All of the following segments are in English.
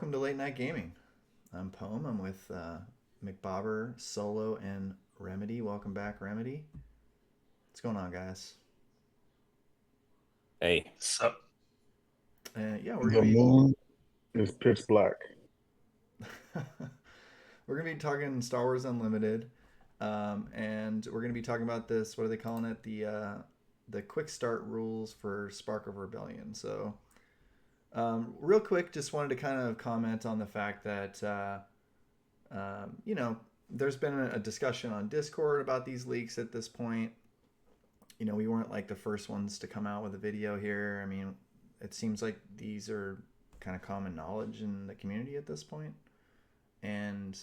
welcome to Late Night Gaming. I'm Poem. I'm with Mcbober, Solo, and Remedy. Welcome back, Remedy. What's going on, guys? Hey, So, Yeah, we're The gonna moon is pitch black. be we're gonna be talking Star Wars Unlimited, and we're gonna be talking about this. What are they calling it? The quick start rules for Spark of Rebellion. So, real quick, just wanted to kind of comment on the fact that you know, there's been a discussion on Discord about these leaks at this point. We weren't like the first ones to come out with a video here. I mean, it seems like these are kind of common knowledge in the community at this point. And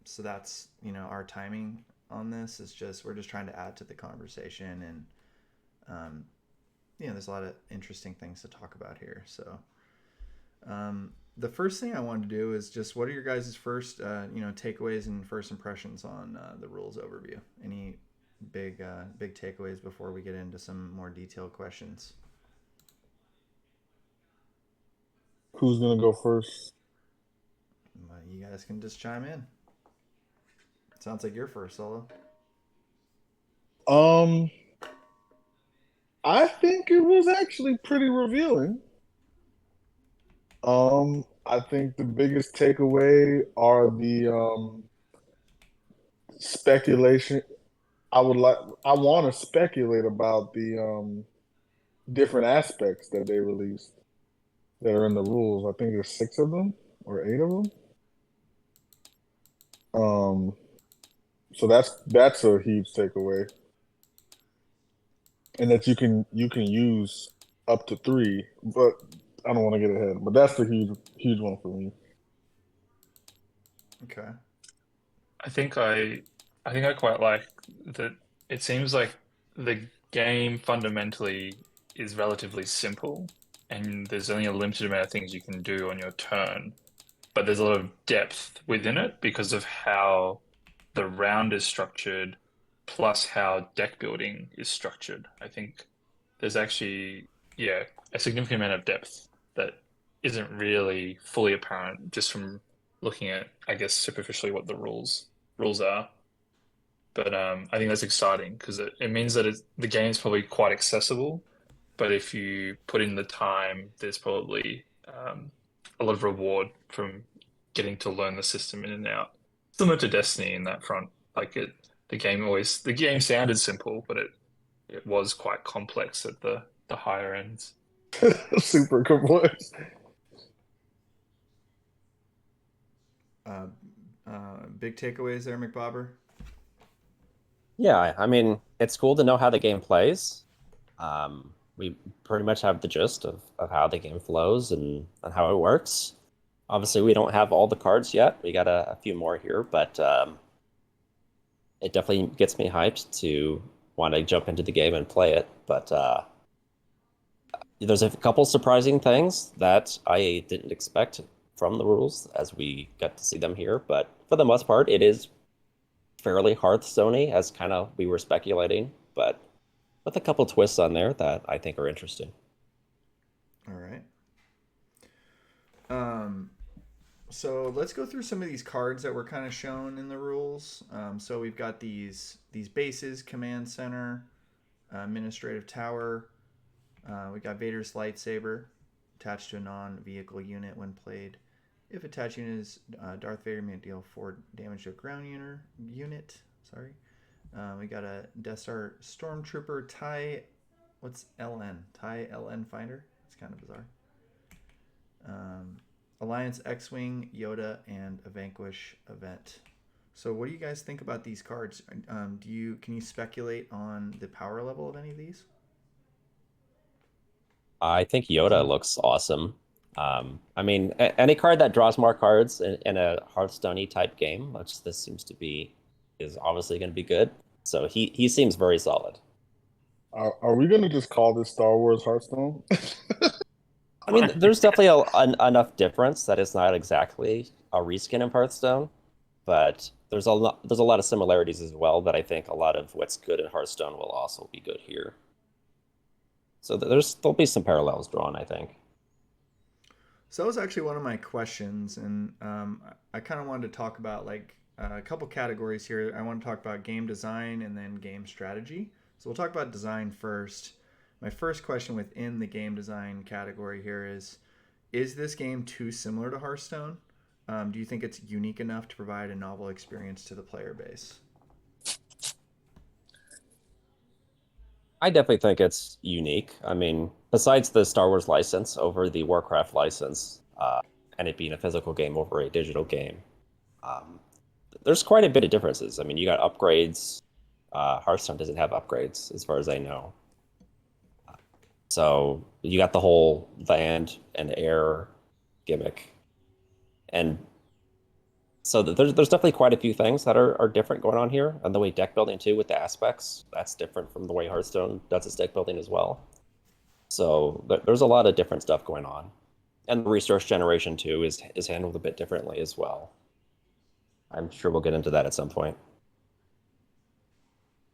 so that's, our timing on this is just, we're just trying to add to the conversation. And, there's a lot of interesting things to talk about here. So, the first thing I wanted to do is just what are your guys' first, takeaways and first impressions on the rules overview? Any big takeaways before we get into some more detailed questions? Who's gonna go first? You guys can just chime in. Sounds like you're first, Solo. Um, I think it was actually pretty revealing. I think the biggest takeaway are the speculation. I would like. I want to speculate about the different aspects that they released that are in the rules. I think there's six of them or eight of them. Um, so that's a huge takeaway. And that you can use up to three, but I don't want to get ahead. But that's the huge one for me. Okay. I think I quite like that. It seems like the game fundamentally is relatively simple, and there's only a limited amount of things you can do on your turn. But there's a lot of depth within it because of how the round is structured, plus how deck building is structured. I think there's actually, yeah, a significant amount of depth that isn't really fully apparent just from looking at, I guess, superficially what the rules are. But I think that's exciting because it means that the game's probably quite accessible. But if you put in the time, there's probably a lot of reward from getting to learn the system in and out. Similar to Destiny in that front. Like the game sounded simple, but it was quite complex at the higher ends. Super complex. Uh, Big takeaways there, McBobber. yeah, I mean, it's cool to know how the game plays. We pretty much have the gist of how the game flows and how it works. Obviously, we don't have all the cards yet. We got a few more here, but it definitely gets me hyped to want to jump into the game and play it. But there's a couple surprising things that I didn't expect from the rules as we get to see them here. But for the most part, it is fairly Hearthstone-y, as kind of we were speculating, but with a couple twists on there that I think are interesting. All right. Um, so let's go through some of these cards that were kind of shown in the rules. So we've got these bases: command center, administrative tower. We got Vader's lightsaber attached to a non-vehicle unit when played. If attached unit is Darth Vader, may deal 4 damage to a ground unit. Sorry. We got a Death Star Stormtrooper TIE. What's LN? TIE LN Finder. It's kind of bizarre. Um, Alliance X-wing, Yoda, and a Vanquish event. So, what do you guys think about these cards? Can you speculate on the power level of any of these? I think Yoda looks awesome. I mean, any card that draws more cards in a Hearthstone type game, which this seems to be, is obviously going to be good. So he seems very solid. Are we gonna just call this Star Wars Hearthstone? I mean, there's definitely enough difference that it's not exactly a reskin of Hearthstone, but there's a lot of similarities as well that I think a lot of what's good in Hearthstone will also be good here. So there'll be some parallels drawn, I think. So that was actually one of my questions, and I kind of wanted to talk about like a couple categories here. I want to talk about game design and then game strategy. So we'll talk about design first. My first question within the game design category here is this game too similar to Hearthstone? Do you think it's unique enough to provide a novel experience to the player base? I definitely think it's unique. I mean, besides the Star Wars license over the Warcraft license, and it being a physical game over a digital game, um, there's quite a bit of differences. I mean, you got upgrades. Hearthstone doesn't have upgrades, as far as I know. So you got the whole land and air gimmick, and so there's definitely quite a few things that are different going on here, and the way deck building too with the aspects that's different from the way Hearthstone does its deck building as well. So there's a lot of different stuff going on, and the resource generation too is handled a bit differently as well. I'm sure we'll get into that at some point.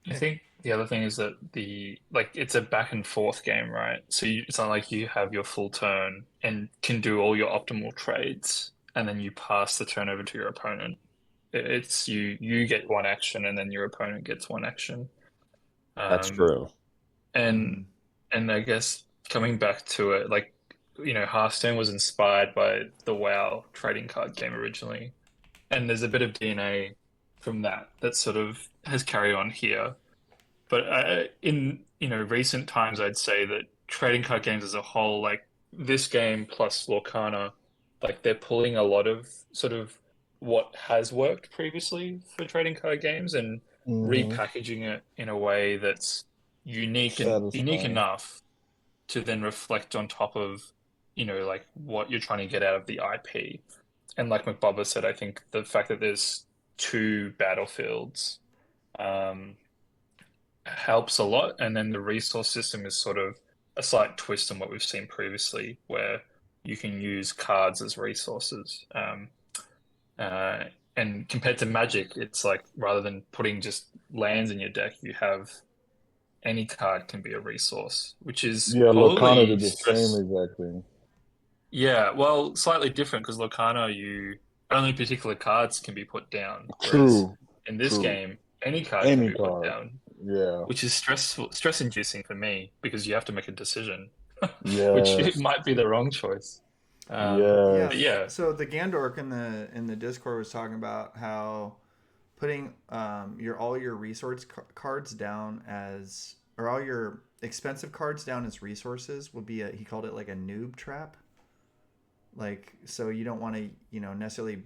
I think the other thing is that it's a back and forth game, right? So it's not like you have your full turn and can do all your optimal trades, and then you pass the turn over to your opponent. It's you get one action, and then your opponent gets one action. That's Um, true. and Mm-hmm. and I guess coming back to it, Hearthstone was inspired by the WoW trading card game originally, and there's a bit of DNA from that sort of has carried on here. But in recent times, I'd say that trading card games as a whole, like this game plus Lorcana, like they're pulling a lot of sort of what has worked previously for trading card games and Mm-hmm. repackaging it in a way that's unique Satisfying. enough to then reflect on top of, like what you're trying to get out of the IP. And like Mcbober said, I think the fact that there's two battlefields um, helps a lot. And then the resource system is sort of a slight twist on what we've seen previously, where you can use cards as resources. Uh, and compared to Magic, it's like rather than putting just lands in your deck, you have any card can be a resource, which is Yeah, Lorcana probably did the same stress. exact thing. Yeah, well, slightly different because Lorcana, you only particular cards can be put down, whereas True, in this true. game, any card can Any be put card. down, Yeah. which is stress inducing for me because you have to make a decision, which it Yes. might be the wrong choice. Yeah. But Yes. yeah, So the Gandork in the Discord was talking about how putting your all your cards down as or all your expensive cards down as resources would be he called it like a noob trap. Like so you don't want to necessarily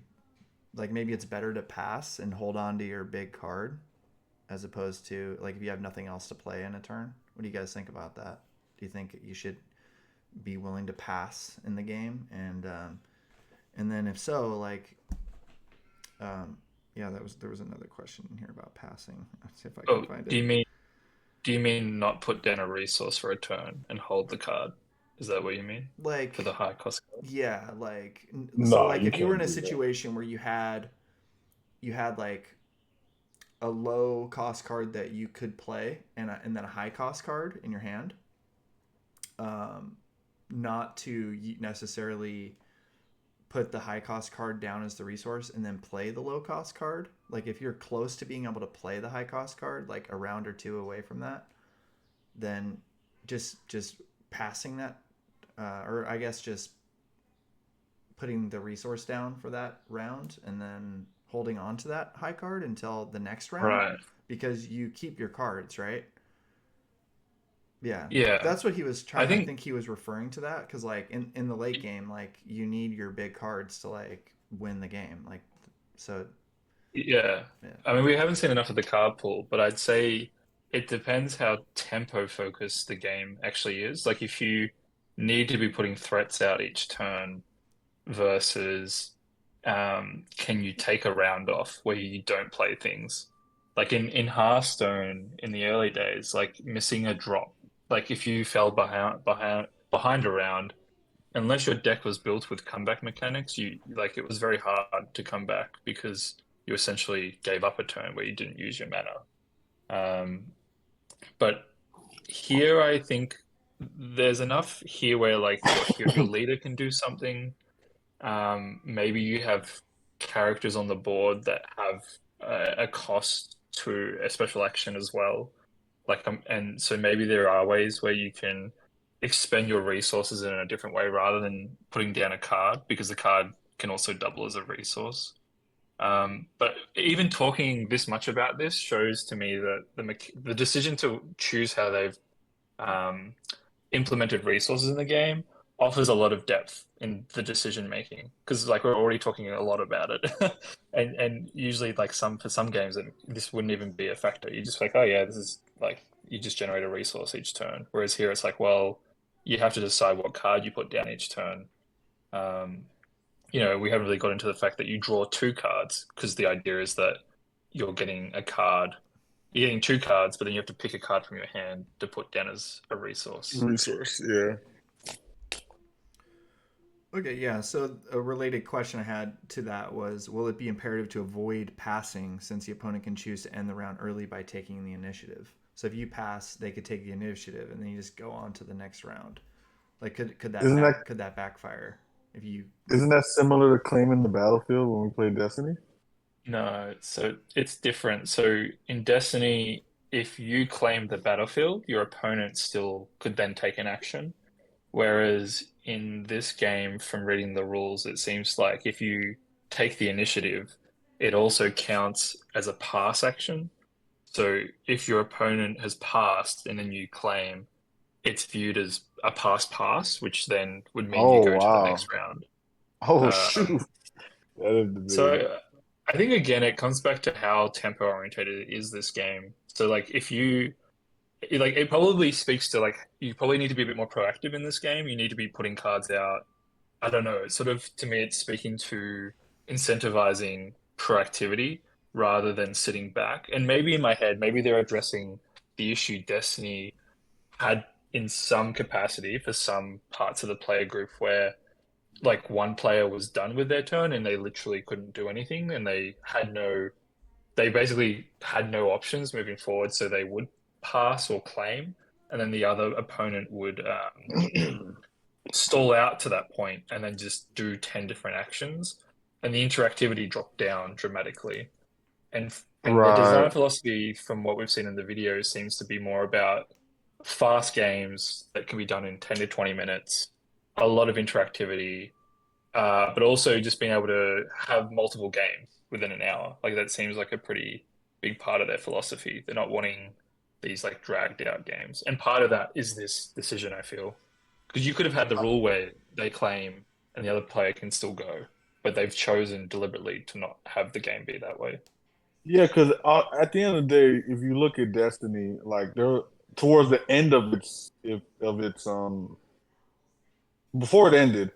like maybe it's better to pass and hold on to your big card as opposed to like if you have nothing else to play in a turn. What do you guys think about that? Do you think you should be willing to pass in the game and then if so like um, yeah, there was another question in here about passing. Let's see if I can oh, find do it. you mean do you mean not put down a resource for a turn and hold the card? Is that what you mean for the Like, high cost card? yeah, like so Nah, like you if you were can't in a do that. situation where you had like a low cost card that you could play and then a high cost card in your hand, um, not to necessarily put the high cost card down as the resource and then play the low cost card. Like if you're close to being able to play the high cost card, like a round or two away from that, then just passing that, or I guess just putting the resource down for that round and then holding on to that high card until the next round Right. because you keep your cards, right? Yeah, Yeah. that's what he was I trying. I think think he was referring to that because like in the late game, like you need your big cards to like win the game. Like so, Yeah. yeah. I mean, we haven't seen enough of the card pool, but I'd say it depends how tempo focused the game actually is. Like, if you need to be putting threats out each turn versus can you take a round off where you don't play things? Like in Hearthstone in the early days, like missing a drop. Like if you fell behind a round, unless your deck was built with comeback mechanics, you like it was very hard to come back because you essentially gave up a turn where you didn't use your mana. Um, but here, I think there's enough here where like your leader can do something. Maybe you have characters on the board that have a cost to a special action as well. Like, and so maybe there are ways where you can expend your resources in a different way rather than putting down a card, because the card can also double as a resource. But even talking this much about this shows to me that the decision to choose how they've um, implemented resources in the game offers a lot of depth in the decision making, because like we're already talking a lot about it. And usually like for some games this wouldn't even be a factor. You just like, oh yeah, this is like you just generate a resource each turn, whereas here it's like, well, you have to decide what card you put down each turn. um, we haven't really got into the fact that you draw two cards, because the idea is that you're getting a card you're getting two cards, but then you have to pick a card from your hand to put down as a resource. Resource, yeah. Okay, yeah. So a related question I had to that was, will it be imperative to avoid passing since the opponent can choose to end the round early by taking the initiative? So if you pass, they could take the initiative, and then you just go on to the next round. Like, could that backfire if you? Isn't that similar to claiming the battlefield when we play Destiny? No, so it's different. So in Destiny, if you claim the battlefield, your opponent still could then take an action. Whereas in this game, from reading the rules, it seems like if you take the initiative, it also counts as a pass action. So if your opponent has passed and then you claim, it's viewed as a pass, which then would mean you Oh go to the wow! next round. Oh shoot! Um, That is the big. so I think again, it comes back to how tempo orientated is this game. So like if you like, it probably speaks to like you probably need to be a bit more proactive in this game. You need to be putting cards out. I don't know. Sort of to me, it's speaking to incentivizing proactivity rather than sitting back. And maybe in my head, maybe they're addressing the issue Destiny had in some capacity for some parts of the player group where like one player was done with their turn and they literally couldn't do anything, and they basically had no options moving forward, so they would pass or claim, and then the other opponent would stall out to that point and then just do 10 different actions, and the interactivity dropped down dramatically. And the Right. design philosophy, from what we've seen in the video, seems to be more about fast games that can be done in 10 to 20 minutes, a lot of interactivity, but also just being able to have multiple games within an hour. Like that seems like a pretty big part of their philosophy. They're not wanting these like dragged out games. And part of that is this decision, I feel. Because you could have had the rule where they claim and the other player can still go, but they've chosen deliberately to not have the game be that way. Yeah, because at the end of the day, if you look at Destiny, like there towards the end of its before it ended,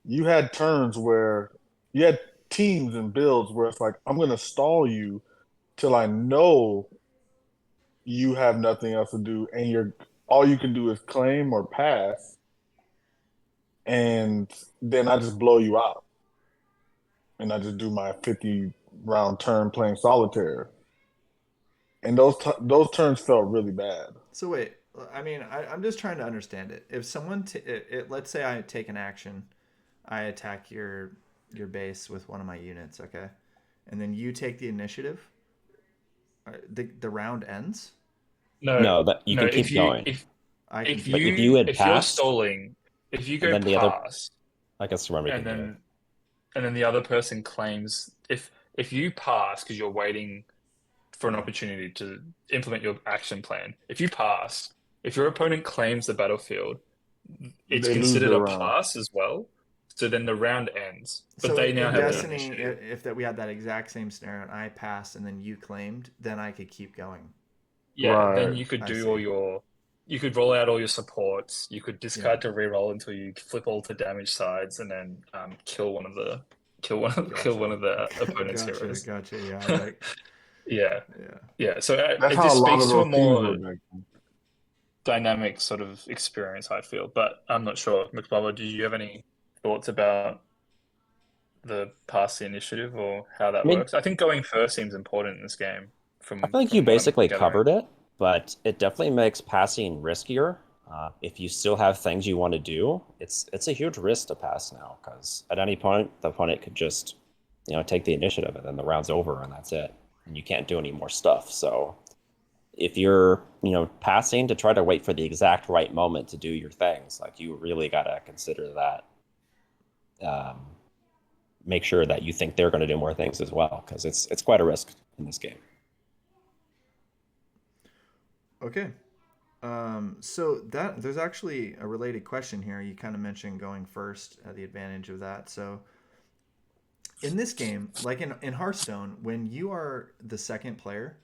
you had turns where you had teams and builds where it's like, I'm gonna stall you till I know you have nothing else to do, and you're all you can do is claim or pass, and then I just blow you out, and I just do my 50 round turn playing solitaire, and those turns felt really bad. So wait, I mean, I'm just trying to understand it. If someone, let's say I take an action, I attack your base with one of my units, okay, and then you take the initiative. The round ends. No, No, that you no. can keep going. I can. But if you had If you're passed, stalling, if you and go then the other, past, I guess remember we and can do it. then the other person claims, if you pass because you're waiting for an opportunity to implement your action plan, if you pass, if your opponent claims the battlefield, it's They lose considered their a round. pass as well. So then the round ends, but So they now in have the Yeah. Destiny, initiative. if that we had that exact same scenario and I passed and then you claimed, then I could keep going. Yeah, then Right. you could I do see. you could roll out all your supports. You could Yeah. discard to reroll until you flip all to damage sides, and then kill one of the kill one Gotcha. of the opponent's Gotcha. heroes. Gotcha. Yeah. Like. Yeah, Yeah. yeah. So That's it how a just lot of speaks to a those teams were more back then. dynamic sort of experience, I feel. But I'm not sure. Mcbober, do you have any thoughts about the pass the initiative or how I that mean, works? I think going first seems important in this game I feel like you from what I'm basically gathering. covered it, but it definitely makes passing riskier. If you still have things you want to do, it's a huge risk to pass now because at any point the opponent could just take the initiative and then the round's over and that's it, and you can't do any more stuff. So if you're passing to try to wait for the exact right moment to do your things, like you really gotta consider that. Um, Make sure that you think they're going to do more things as well because it's quite a risk in this game. Okay. So that there's actually a related question here. You kind of mentioned going first, the advantage of that. So in this game, like in Hearthstone, when you are the second player,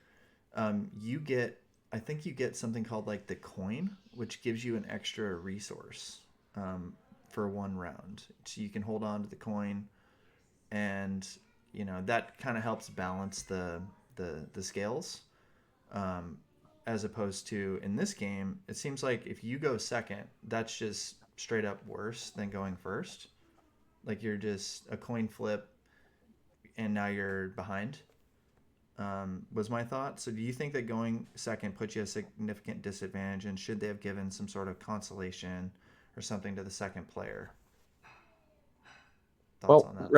you get, I think you get something called like the coin, which gives you an extra resource for one round. So you can hold on to the coin, and that kind of helps balance the scales. Um, as opposed to in this game, it seems like if you go second, that's just straight up worse than going first. Like you're just a coin flip, and now you're behind. Was my thought. So, do you think that going second puts you at a significant disadvantage, and should they have given some sort of consolation or something to the second player? Thoughts Well, on that?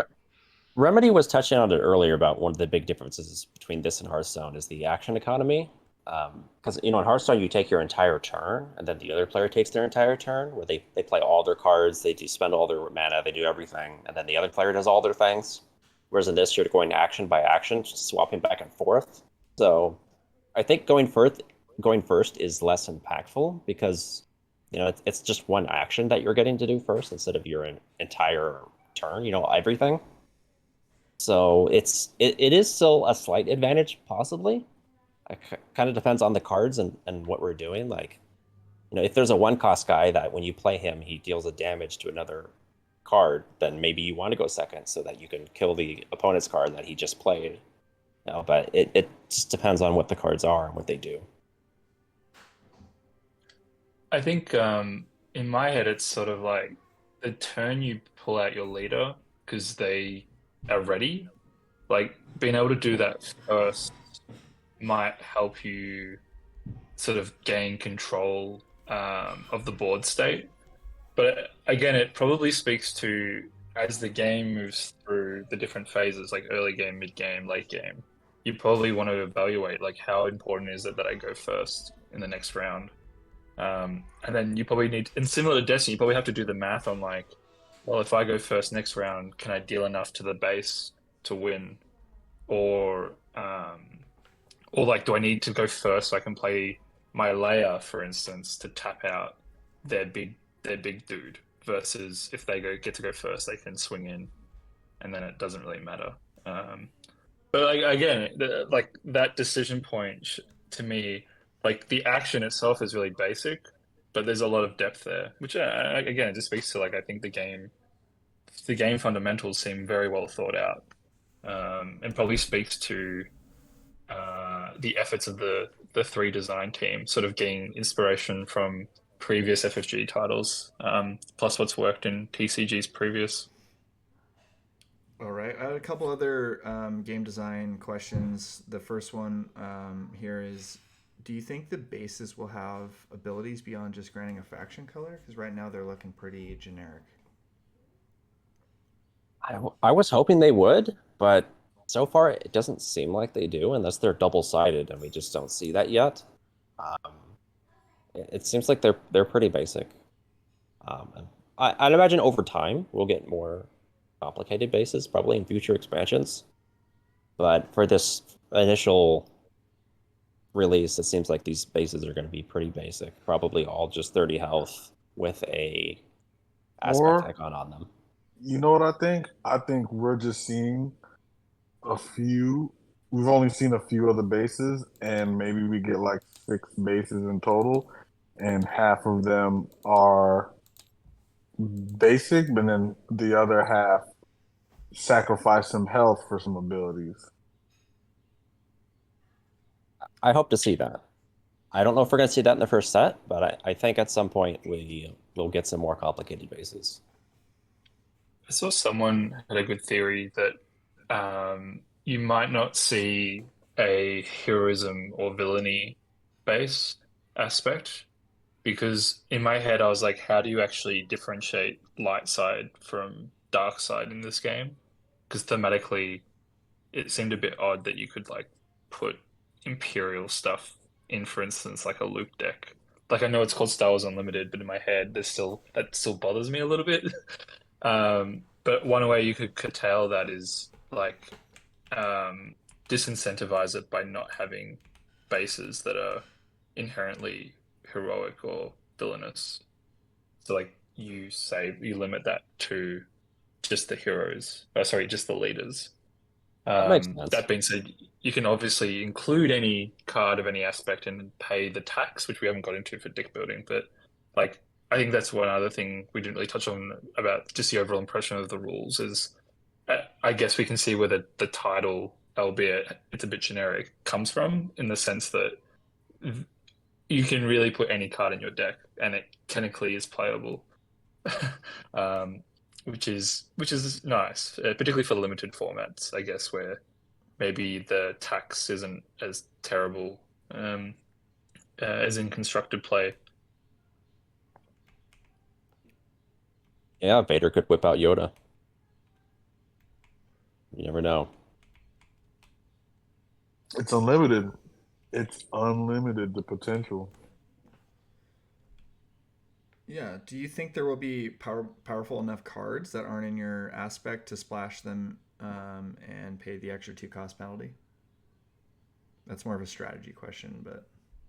Remedy was touching on it earlier about one of the big differences between this and Hearthstone is the action economy. Because in Hearthstone you take your entire turn, and then the other player takes their entire turn, where they play all their cards, they do spend all their mana, they do everything, and then the other player does all their things. Whereas in this, you're going action by action, just swapping back and forth. So I think going first is less impactful because it's just one action that you're getting to do first instead of your entire turn. Everything. So it is still a slight advantage, possibly. It kind of depends on the cards and what we're doing. Like, if there's a one cost guy that when you play him, he deals a damage to another card, then maybe you want to go second so that you can kill the opponent's card that he just played. But it just depends on what the cards are and what they do. I think in my head, it's sort of like the turn you pull out your leader because they are ready. Like being able to do that first might help you sort of gain control of the board state. But again, it probably speaks to as the game moves through the different phases, like early game, mid game, late game, you probably want to evaluate like how important is it that I go first in the next round. And then you probably need, and similar to Destiny, you probably have to do the math on like, well, if I go first next round, can I deal enough to the base to win? Or, or like, do I need to go first so I can play my layer, for instance, to tap out their big dude? Versus if they get to go first, they can swing in, and then it doesn't really matter. But like, again, like that decision point to me, like the action itself is really basic, but there's a lot of depth there, which again it just speaks to like I think the game fundamentals seem very well thought out, and probably speaks to the efforts of the three design team, sort of getting inspiration from previous FFG titles, plus what's worked in TCG's previous. All right. I had a couple other game design questions. The first one here is, do you think the bases will have abilities beyond just granting a faction color? Because right now they're looking pretty generic. I was hoping they would, but so far it doesn't seem like they do, unless they're double-sided, and we just don't see that yet. Um, it seems like they're pretty basic. And I'd imagine over time we'll get more complicated bases, probably in future expansions. But for this initial release, it seems like these bases are going to be pretty basic. Probably all just 30 health with a aspect Or icon on them. you know what I think? I think we're just seeing a few. We've only seen a few of the bases, and maybe we get like 6 bases in total, and half of them are basic, but then the other half sacrifice some health for some abilities. I hope to see that. I don't know if we're going to see that in the first set, but I think at some point we will get some more complicated bases. I saw someone had a good theory that you might not see a heroism or villainy base aspect, because in my head I was like, how do you actually differentiate light side from dark side in this game? Because thematically, it seemed a bit odd that you could like put Imperial stuff in, for instance, like a Luke deck. Like I know it's called Star Wars Unlimited, but in my head, there's still that still bothers me a little bit. But one way you could curtail that is like um, disincentivize it by not having bases that are inherently heroic or villainous. So like you say you limit that to just the heroes. Sorry, just the leaders. That makes sense. That being said, you can obviously include any card of any aspect and pay the tax, which we haven't got into for deck building. But like, I think that's one other thing we didn't really touch on about just the overall impression of the rules is, I guess we can see where the title, albeit it's a bit generic, comes from in the sense that you can really put any card in your deck and it technically is playable. um, which is nice, particularly for limited formats, I guess, where maybe the tax isn't as terrible as in constructed play. Yeah, Vader could whip out Yoda. You never know. It's unlimited. It's unlimited, the potential. Yeah. Do you think there will be powerful enough cards that aren't in your aspect to splash them and pay the extra 2 cost penalty? That's more of a strategy question, but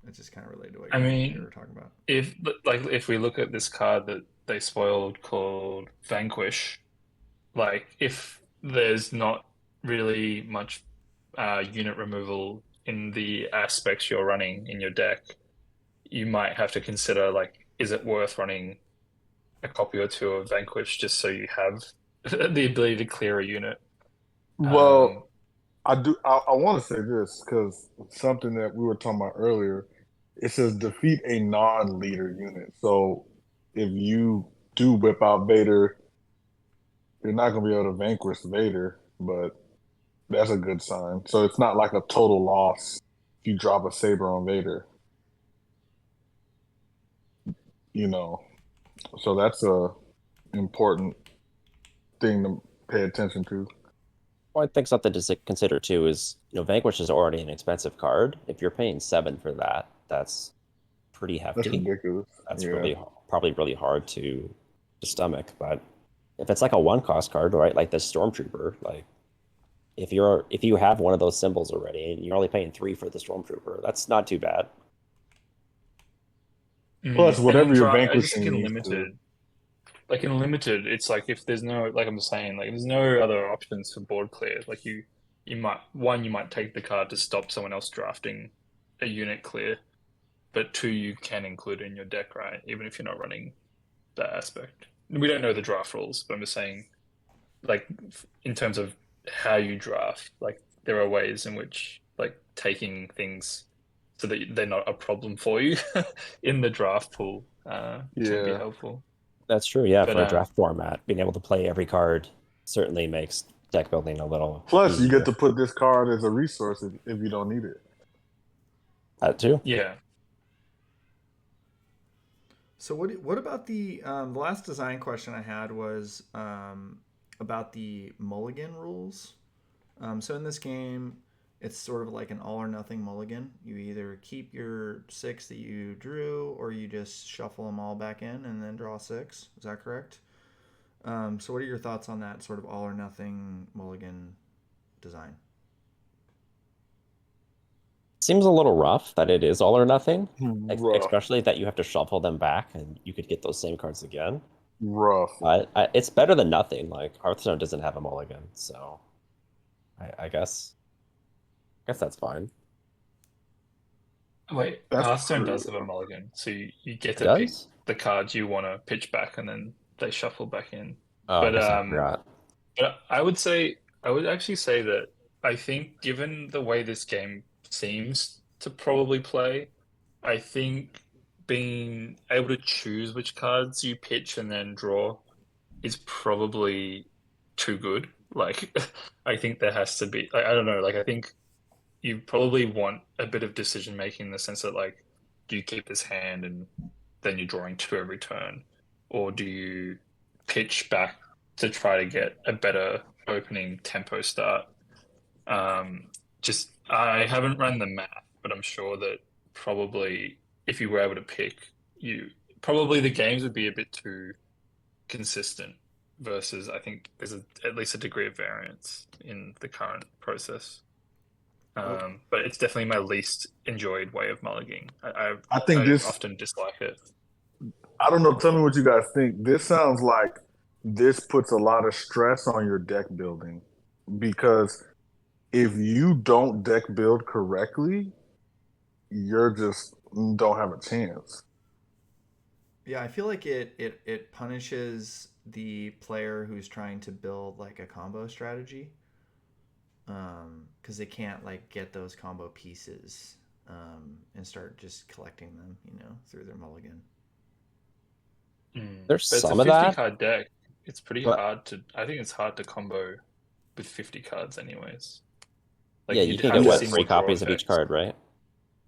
it's just kind of related to what I you were mean, talking about. if we look at this card that they spoiled called Vanquish, like if there's not really much unit removal in the aspects you're running in your deck, you might have to consider like, is it worth running a copy or two of Vanquish just so you have the ability to clear a unit? Um, Well, I do. I want to say this because something that we were talking about earlier. It says defeat a non-leader unit. So if you do whip out Vader, you're not going to be able to vanquish Vader, but that's a good sign. So it's not like a total loss if you drop a saber on Vader, you know. So that's a important thing to pay attention to. Well, I think something to consider too is, Vanquish is already an expensive card. If you're paying 7 for that, that's pretty That's hefty. ridiculous. That's Yeah. probably really hard to stomach. But if it's like a 1 cost card, right, like the Stormtrooper, like if you have one of those symbols already and you're only paying 3 for the Stormtrooper, that's not too bad. Plus, and in whatever you're draft, I just think vanquishing in needs to. limited, like in limited, it's like if there's no, like I'm saying, like there's no other options for board clear. Like you might take the card to stop someone else drafting a unit clear, but two, you can include in your deck, right? Even if you're not running that aspect. We don't know the draft rules, but I'm just saying, like, in terms of how you draft, like, there are ways in which, like, taking things so that they're not a problem for you in the draft pool can be Yeah. helpful. That's true. Yeah, But for a draft format, being able to play every card certainly makes deck building a little Plus, you get easier. to put this card as a resource if you don't need it. That too. yeah, So what about the last design question I had was about the mulligan rules. So in this game, it's sort of like an all or nothing mulligan. You either keep your 6 that you drew, or you just shuffle them all back in and then draw 6. Is that correct? So what are your thoughts on that sort of all or nothing mulligan design? Seems a little rough that it is all or nothing, Rough, especially that you have to shuffle them back and you could get those same cards again. rough. But it's better than nothing. Like Hearthstone doesn't have a mulligan, so I guess that's fine. wait, That's Hearthstone pretty does have a mulligan, so you get It to pick does? the cards you want to pitch back, and then they shuffle back in. Oh, I But guess I forgot. But I would actually say that I think given the way this game seems to probably play, I think being able to choose which cards you pitch and then draw is probably too good. Like, I think there has to be, I don't know, like, I think you probably want a bit of decision making in the sense that, like, do you keep this hand and then you're drawing 2 every turn, or do you pitch back to try to get a better opening tempo start? Just I haven't run the math, but I'm sure that probably if you were able to pick, you probably the games would be a bit too consistent versus I think there's at least a degree of variance in the current process. But it's definitely my least enjoyed way of mulliganing. I think I this. often dislike it. I don't know. Tell me what you guys think. This sounds like this puts a lot of stress on your deck building because if you don't deck build correctly, you're just don't have a chance. Yeah, I feel like it punishes the player who's trying to build like a combo strategy, because they can't like get those combo pieces, and start just collecting them, through their mulligan. There's But it's a some of 50 that, card deck. It's pretty but hard to. I think it's hard to combo with 50 cards, anyways. yeah, Like you you'd can have get to what see more three draw copies of each effects. card, right?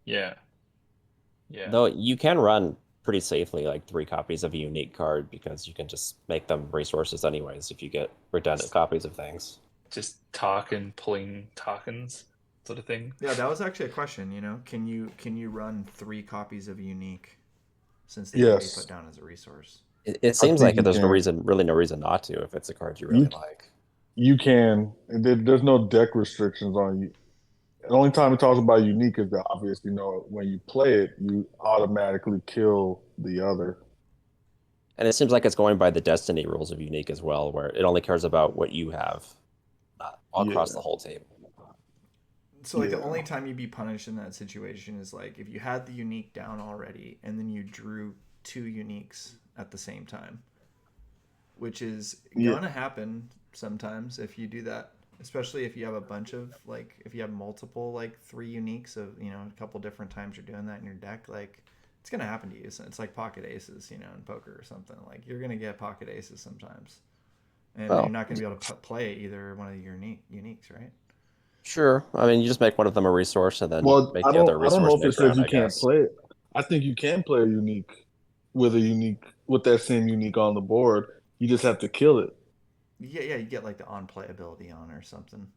Yeah, yeah. Though you can run pretty safely like 3 copies of a unique card because you can just make them resources anyways if you get redundant copies of things. Just Tarkin pulling Tarkins sort of thing. Yeah, that was actually a question. Can you run 3 copies of a unique, since they can be put Yes, down as a resource? It I seems think like you there's no can. reason, really no reason not to if it's a card you You really like. you can. There's no deck restrictions on you. The only time it talks about unique is that obviously, when you play it, you automatically kill the other. And it seems like it's going by the destiny rules of unique as well, where it only cares about what you have, all across Yeah, the whole table. So like the yeah, only time you'd be punished in that situation is like if you had the unique down already and then you drew 2 uniques at the same time, which is yeah, gonna happen sometimes if you do that, especially if you have a bunch of like if you have multiple like 3 uniques of a couple different times you're doing that in your deck, like it's gonna happen to you. So it's like pocket aces, in poker or something. Like you're gonna get pocket aces sometimes, and then you're Well, not gonna be able to play either one of your uniques, right? sure. I mean, you just make one of them a resource and then Well, make I the other don't. a I don't know resource if it next says round, you I can't guess. play it. I think you can play a unique with that same unique on the board. You just have to kill it. Yeah, you get like the on playability on or something.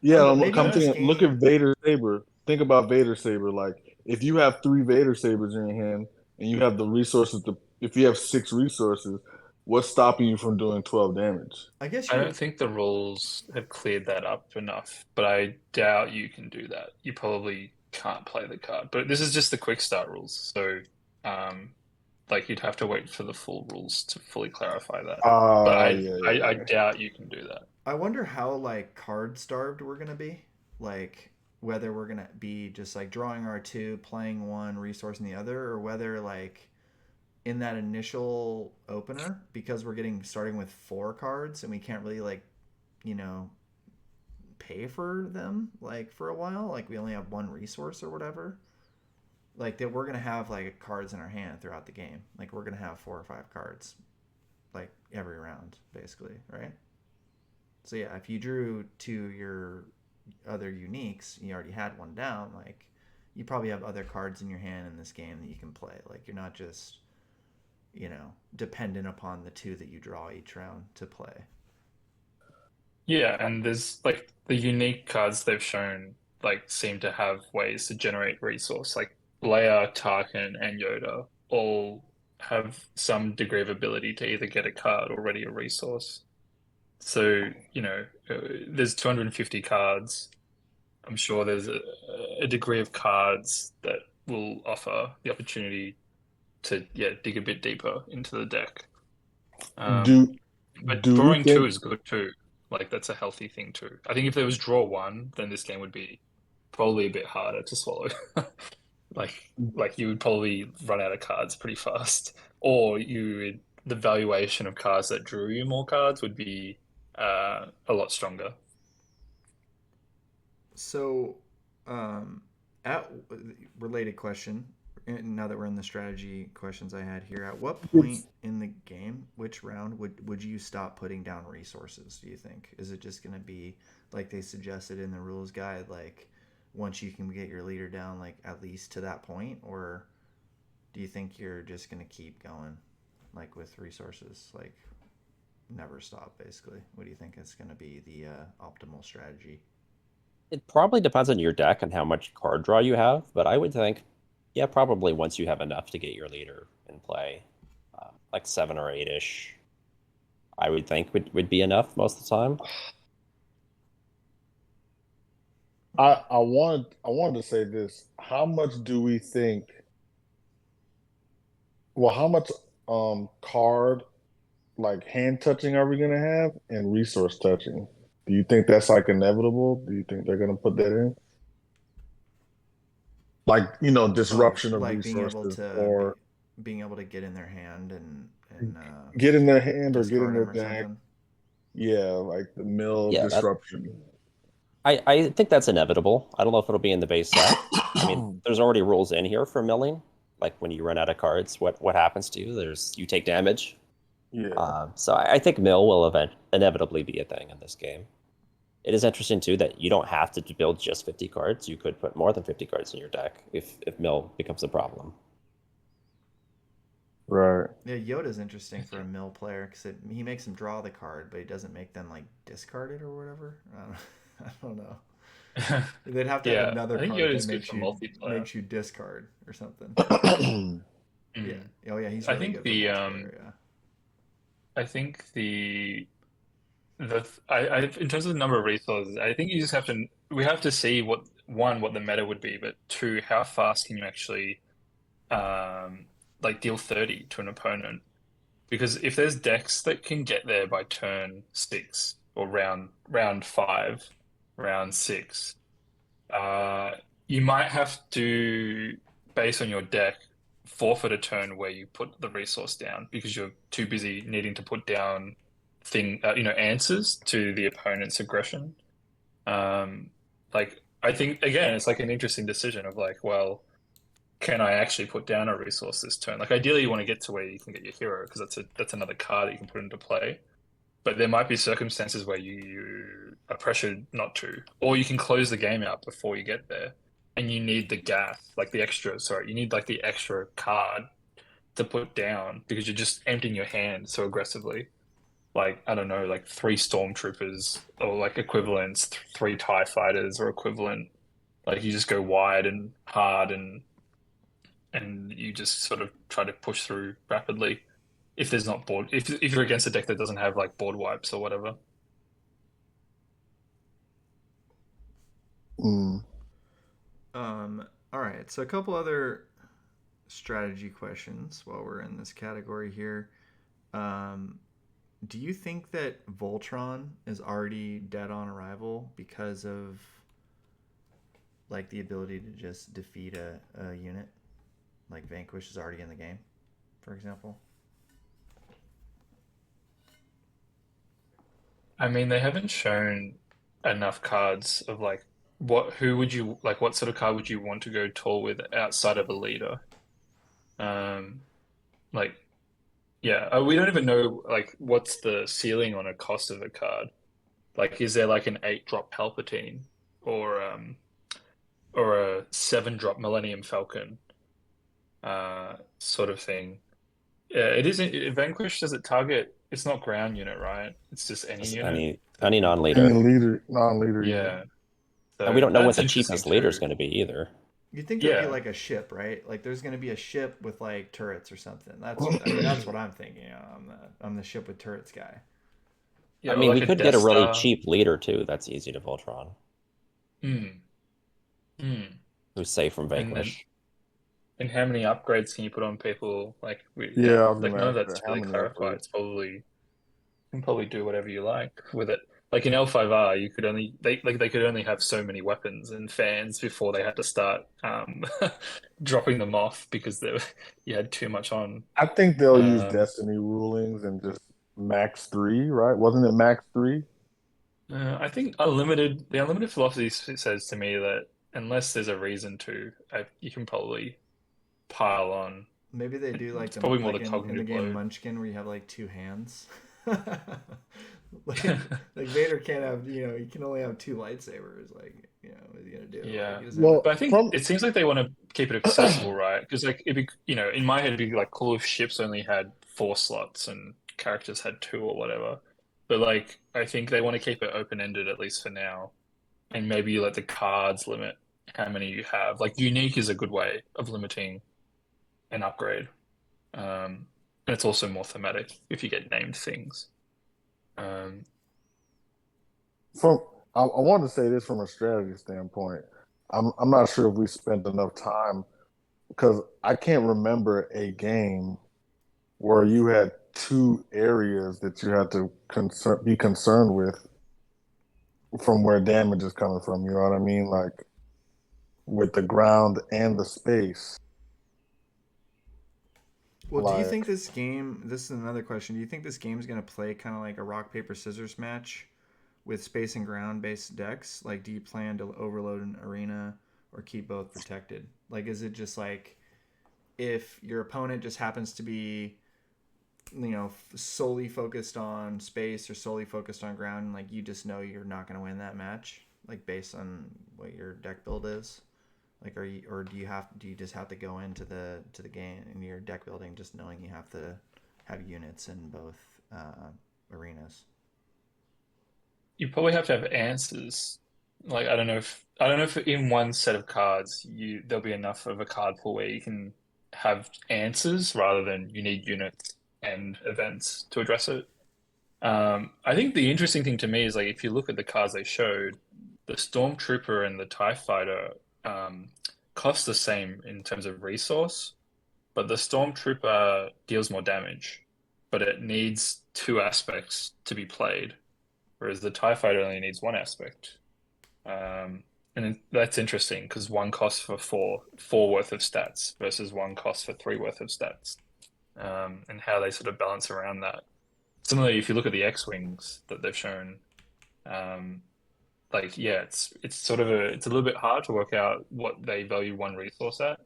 Yeah, But look, maybe I'm this thinking. Look at game. Vader Saber. Think about Vader Saber. Like if you have 3 Vader Sabers in your hand and you have the resources to, if you have 6 resources, what's stopping you from doing 12 damage? I guess I you're. don't think the rules have cleared that up enough, but I doubt you can do that. You probably can't play the card. But this is just the quick start rules, so um, like you'd have to wait for the full rules to fully clarify that. But Yeah, I yeah, doubt you can do that. I wonder how like card starved we're gonna be. Like whether we're gonna be just like drawing our two, playing one, resourcing the other, or whether like in that initial opener, because we're getting starting with 4 cards and we can't really like you know pay for them like for a while. Like we only have one resource or whatever. Like that we're gonna have like cards in our hand throughout the game. Like we're gonna have 4 or 5 cards like every round, basically, right? So yeah, if you drew to your other uniques, you already had one down. Like you probably have other cards in your hand in this game that you can play. Like you're not just dependent upon the 2 that you draw each round to play. Yeah, and there's like the unique cards they've shown like seem to have ways to generate resource. Like Leia, Tarkin, and Yoda all have some degree of ability to either get a card or ready a resource. So, there's 250 cards. I'm sure there's a degree of cards that will offer the opportunity to, yeah, dig a bit deeper into the deck. Um, Do but do you drawing two think? is good too. Like that's a healthy thing too. I think if there was draw one, then this game would be probably a bit harder to swallow. Like you would probably run out of cards pretty fast, or the valuation of cards that drew you more cards would be a lot stronger. So, at related question. Now that we're in the strategy questions I had here, at what point It's in the game, which round would you stop putting down resources? Do you think is it just going to be like they suggested in the rules guide, like once you can get your leader down, like at least to that point, or do you think you're just gonna keep going, like with resources, like never stop basically? What do you think is gonna be the optimal strategy? It probably depends on your deck and how much card draw you have, but I would think, yeah, probably once you have enough to get your leader in play, like 7 or 8-ish, I would think would be enough most of the time. I wanted to say this. How much do we think? Well, how much card like hand touching are we gonna have and resource touching? Do you think that's like inevitable? Do you think they're gonna put that in? Like, Oh, disruption of like resources or being able to get in their hand and get in their hand or get in discard their them or deck. something. Yeah, like the mill Yeah, that disruption. I think that's inevitable. I don't know if it'll be in the base set. I mean, there's already rules in here for milling. Like when you run out of cards, what happens to you? You take damage. Yeah. So I think mill will inevitably be a thing in this game. It is interesting too that you don't have to build just 50 cards. You could put more than 50 cards in your deck if mill becomes a problem. Right. Yeah, Yoda's interesting for a mill player because he makes them draw the card, but he doesn't make them like discard it or whatever. I don't know. They'd have to have Yeah, I another think card Yoda that is good for multiplayer. makes you discard or something. Yeah. Mm. Oh yeah, he's I really think good for multiplayer. Yeah. I think I in terms of the number of resources, I think you just have to we have to see what the meta would be, but two, how fast can you actually like deal 30 to an opponent? Because if there's decks that can get there by turn 6 or round 5, round 6, uh, you might have to, based on your deck, forfeit a turn where you put the resource down because you're too busy needing to put down answers to the opponent's aggression. Um, like I think again, it's like an interesting decision of like, well, can I actually put down a resource this turn? Like ideally, you want to get to where you can get your hero because that's another card that you can put into play. But there might be circumstances where you are pressured not to, or you can close the game out before you get there, and you need the gas, like the extra. Sorry, you need like the extra card to put down because you're just emptying your hand so aggressively. Like I don't know, like 3 stormtroopers or like equivalents, three TIE fighters or equivalent. Like you just go wide and hard and you just sort of try to push through rapidly if there's not board if you're against a deck that doesn't have like board wipes or whatever. Mm. All right. So a couple other strategy questions while we're in this category here. Um, do you think that Voltron is already dead on arrival because of like the ability to just defeat a unit? Like Vanquish is already in the game, for example. I mean, they haven't shown enough cards of like who would you like what sort of card would you want to go tall with outside of a leader? Um, like yeah, we don't even know like what's the ceiling on a cost of a card. Like, is there like an 8 drop Palpatine or a 7 drop Millennium Falcon sort of thing? Yeah, it isn't Vanquish. Does it target? It's not ground unit, right? It's just any Just unit. any Any non-leader. leader, non-leader, yeah. Yeah, And we so don't know what that's the interesting cheapest leader is too. going to be either. You'd think there'd be Yeah, like a ship, right? Like there's going to be a ship with like turrets or something. I mean, that's what I'm thinking. I'm the ship with turrets guy. yeah, I or mean, like we a could Death get a really Star. cheap leader too. That's easy to Voltron, Hmm. Hmm. who's safe from And then, Vanquish. and how many upgrades can you put on people? Like, Yeah, yeah, I was like gonna none of ask that's that. How really many clarified. upgrades? It's probably you can probably do whatever you like with it. Like in L5R, you could only they could only have so many weapons and fans before they had to start dropping them off because you had too much on. I think they'll use Um, Destiny rulings and just max 3, right? Wasn't it max 3? I think the unlimited philosophy says to me that unless there's a reason to, you can probably pile on. Maybe they do It's like probably more like the in the cognitive game load. Munchkin where you have like two hands. like, like Vader can't have he can only have two lightsabers. Like what are you gonna do? Yeah. Like, he doesn't have Well, But I think from it seems like they want to keep it accessible, right? Because like it'd be, in my head, it'd be like cool if ships only had 4 slots and characters had 2 or whatever. But like, I think they want to keep it open-ended at least for now, and maybe let the cards limit how many you have. Like unique is a good way of limiting an upgrade, and it's also more thematic if you get named things. Um, from I want to say this from a strategy standpoint. I'm not sure if we spent enough time because I can't remember a game where you had two areas that you had to be concerned with from where damage is coming from. You know what I mean? Like with the ground and the space. Well, do you think Like, this game? This is another question. Do you think this game is gonna play kind of like a rock paper scissors match with space and ground based decks? Like, do you plan to overload an arena or keep both protected? Like, is it just like if your opponent just happens to be solely focused on space or solely focused on ground, and like you just know you're not going to win that match, like based on what your deck build is? Like, are you, or do you just have to go into the game in your deck building just knowing you have to have units in both arenas? you probably have to have answers. Like I don't know if in one set of cards there'll be enough of a card pool where you can have answers rather than you need units and events to address it. I think the interesting thing to me is like if you look at the cards they showed, the Stormtrooper and the TIE Fighter um, cost the same in terms of resource, but the Stormtrooper deals more damage, but it needs 2 aspects to be played, whereas the TIE Fighter only needs 1 aspect. And that's interesting because one costs for four worth of stats versus one costs for 3 worth of stats, and how they sort of balance around that. Similarly, if you look at the X-wings that they've shown, um, like yeah, it's sort of it's a little bit hard to work out what they value one resource at.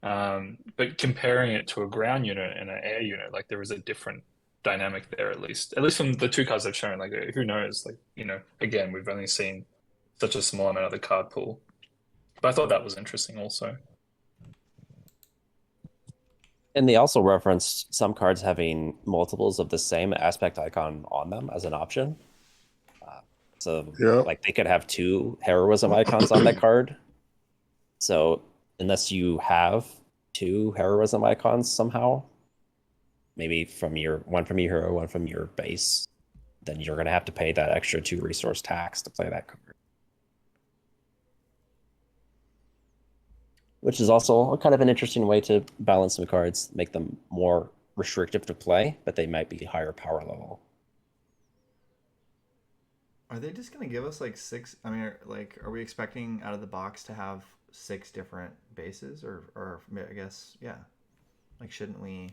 But comparing it to a ground unit and an air unit, like there is a different dynamic there at least from the 2 cards they've shown. Like who knows? Like again, we've only seen such a small amount of the card pool, but I thought that was interesting also. And they also referenced some cards having multiples of the same aspect icon on them as an option. So, yeah. like, they could have 2 heroism icons on that card. So, unless you have 2 heroism icons somehow, maybe one from your hero, one from your base, then you're going to have to pay that extra 2 resource tax to play that card. Which is also kind of an interesting way to balance some cards, make them more restrictive to play, but they might be higher power level. Are they just gonna give us like 6? I mean, are we expecting out of the box to have 6 different bases, or I guess yeah, like shouldn't we,